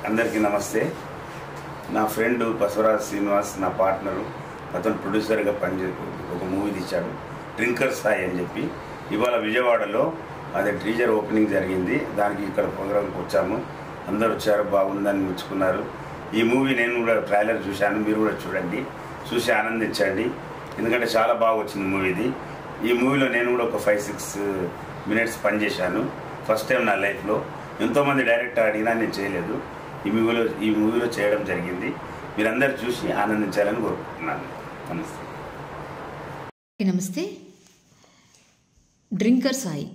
అందరికీ నమస్తే. నా ఫ్రెండ్ బసవరాజ్ శ్రీనివాస్ నా పార్ట్నరు, అతను ప్రొడ్యూసర్గా ఒక మూవీ తీశాడు, డ్రింకర్ సాయి అని చెప్పి. ఇవాళ విజయవాడలో అదే టీజర్ ఓపెనింగ్ జరిగింది. దానికి ఇక్కడ ప్రోగ్రాంకి వచ్చాము. అందరూ వచ్చారు, బాగుందని మెచ్చుకున్నారు. ఈ మూవీ నేను కూడా ట్రైలర్ చూశాను, మీరు కూడా చూడండి, చూసి ఆనందించండి. ఎందుకంటే చాలా బాగా వచ్చింది మూవీ ఇది. ఈ మూవీలో నేను కూడా ఒక 5-6 మినిట్స్ పనిచేశాను. ఫస్ట్ టైం నా లైఫ్లో. ఎంతోమంది డైరెక్టర్ అడిగినా నేను చేయలేదు. ఈ మూవీలో చేయడం జరిగింది. మీరందరూ చూసి ఆనందించాలని కోరుకుంటున్నాను. నమస్తే. నమస్తే. డ్రింకర్ సాయి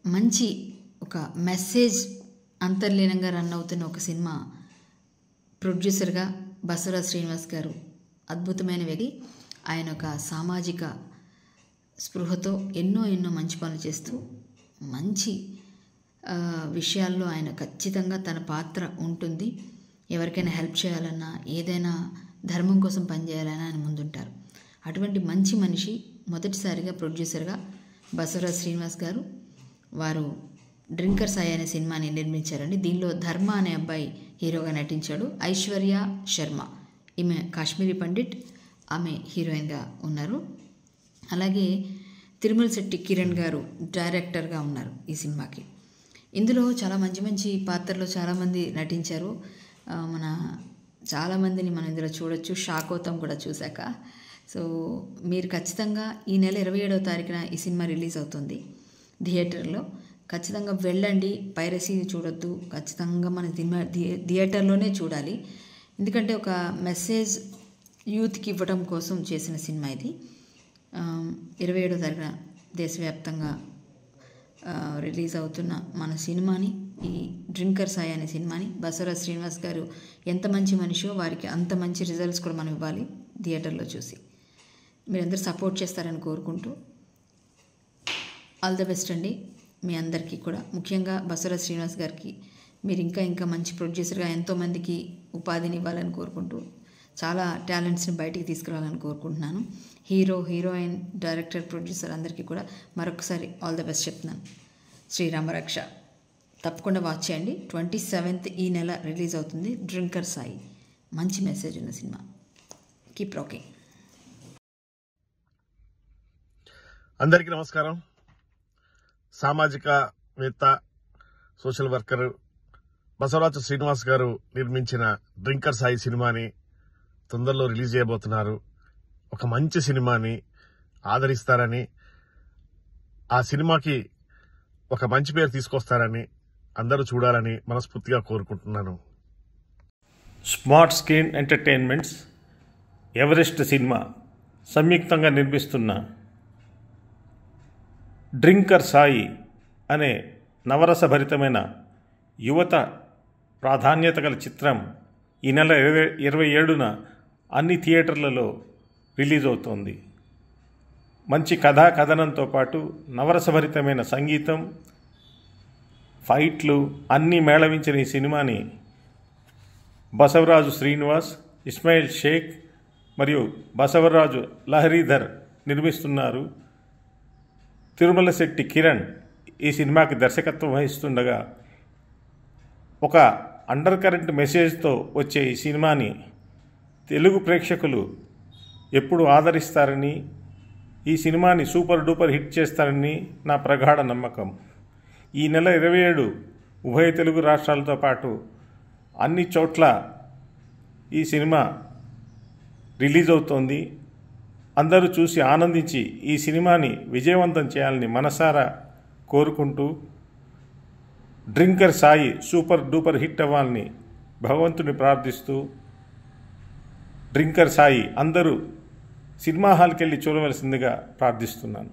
మంచి ఒక మెసేజ్ అంతర్లీనంగా రన్ అవుతున్న ఒక సినిమా. ప్రొడ్యూసర్గా బసవరాజ్ శ్రీనివాస్ గారు అద్భుతమైన వ్యక్తి. ఆయన ఒక సామాజిక స్పృహతో ఎన్నో మంచి పనులు చేస్తూ మంచి విషయాల్లో ఆయన ఖచ్చితంగా తన పాత్ర ఉంటుంది. ఎవరికైనా హెల్ప్ చేయాలన్నా, ఏదైనా ధర్మం కోసం పనిచేయాలన్నా ఆయన ముందుంటారు. అటువంటి మంచి మనిషి మొదటిసారిగా ప్రొడ్యూసర్గా బసవరాజ్ శ్రీనివాస్ గారు వారు డ్రింకర్ సాయి అనే సినిమాని నిర్మించారండి. దీనిలో ధర్మ అనే అబ్బాయి హీరోగా నటించాడు. ఐశ్వర్య శర్మ, ఈమె కాశ్మీరీ పండిట్, ఆమె హీరోయిన్గా ఉన్నారు. అలాగే తిరుమల శెట్టి కిరణ్ గారు డైరెక్టర్గా ఉన్నారు ఈ సినిమాకి. ఇందులో చాలా మంచి పాత్రలో చాలామంది నటించారు. చాలామందిని మనం ఇందులో చూడొచ్చు. షాక్ అవుతాం కూడా చూశాక. సో మీరు ఖచ్చితంగా ఈ నెల 27వ తారీఖున ఈ సినిమా రిలీజ్ అవుతుంది థియేటర్లో. ఖచ్చితంగా వెళ్ళండి, పైరసీ చూడొద్దు. ఖచ్చితంగా మన థియేటర్లోనే చూడాలి. ఎందుకంటే ఒక మెసేజ్ యూత్కి ఇవ్వడం కోసం చేసిన సినిమా ఇది. 27వ తారీఖున దేశవ్యాప్తంగా రిలీజ్ అవుతున్న మన సినిమాని, ఈ డ్రింకర్ సాయి అనే సినిమాని బసవరాజ్ శ్రీనివాస్ గారు ఎంత మంచి మనిషో వారికి అంత మంచి రిజల్ట్స్ కూడా మనం ఇవ్వాలి థియేటర్లో చూసి. మీరందరూ సపోర్ట్ చేస్తారని కోరుకుంటూ ఆల్ ద బెస్ట్ అండి మీ అందరికీ కూడా. ముఖ్యంగా బసవరాజ్ శ్రీనివాస్ గారికి మీరు ఇంకా మంచి ప్రొడ్యూసర్గా ఎంతోమందికి ఉపాధిని ఇవ్వాలని కోరుకుంటూ, చాలా టాలెంట్స్ని బయటికి తీసుకురావాలని కోరుకుంటున్నాను. హీరోయిన్, డైరెక్టర్, ప్రొడ్యూసర్ అందరికీ కూడా మరొకసారి ఆల్ ద బెస్ట్ చెప్తున్నాను. శ్రీరామరక్ష తప్పకుండా వాచ్ చేయండి. 27th ఈ నెల రిలీజ్ అవుతుంది డ్రింకర్ సాయి. మంచి మెసేజ్ ఉన్న సినిమా. Keep rocking. అందరికీ నమస్కారం. సామాజికవేత్త, సోషల్ వర్కర్ బసవరాజ్ శ్రీనివాస్ గారు నిర్మించిన డ్రింకర్ సాయి సినిమాని తొందరలో రిలీజ్ చేయబోతున్నారు. ఒక మంచి సినిమాని ఆదరిస్తారని, ఆ సినిమాకి ఒక మంచి పేరు తీసుకొస్తారని, అందరూ చూడాలని మనస్ఫూర్తిగా కోరుకుంటున్నాను. Smart screen entertainments, Everest cinema సంయుక్తంగా నిర్మిస్తున్న డ్రింకర్ సాయి అనే నవరసభరితమైన యువత ప్రాధాన్యత గల చిత్రం ఈ నెల 27న అన్ని థియేటర్లలో రిలీజ్ అవుతోంది. మంచి కథనంతో పాటు నవరసభరితమైన సంగీతం, ఫైట్లు అన్నీ మేళవించిన ఈ సినిమాని బసవరాజు శ్రీనివాస్, ఇస్మాయిల్ షేక్ మరియు బసవరాజు లహరీధర్ నిర్మిస్తున్నారు. తిరుమల శెట్టి కిరణ్ ఈ సినిమాకి దర్శకత్వం వహిస్తుండగా, ఒక అండర్ కరెంట్ మెసేజ్తో వచ్చే ఈ సినిమాని తెలుగు ప్రేక్షకులు ఎప్పుడు ఆదరిస్తారని, ఈ సినిమాని సూపర్ డూపర్ హిట్ చేస్తారని నా ప్రగాఢ నమ్మకం. ఈ నెల 27 ఉభయ తెలుగు రాష్ట్రాలతో పాటు అన్ని చోట్ల ఈ సినిమా రిలీజ్ అవుతోంది. అందరూ చూసి ఆనందించి ఈ సినిమాని విజయవంతం చేయాలని మనసారా కోరుకుంటూ, drinker Sai super duper hit అవ్వాలని భగవంతుని ప్రార్థిస్తూ, డ్రింకర్ సాయి అందరూ సినిమా హాల్కి వెళ్ళి చూడవలసిందిగా ప్రార్థిస్తున్నాను.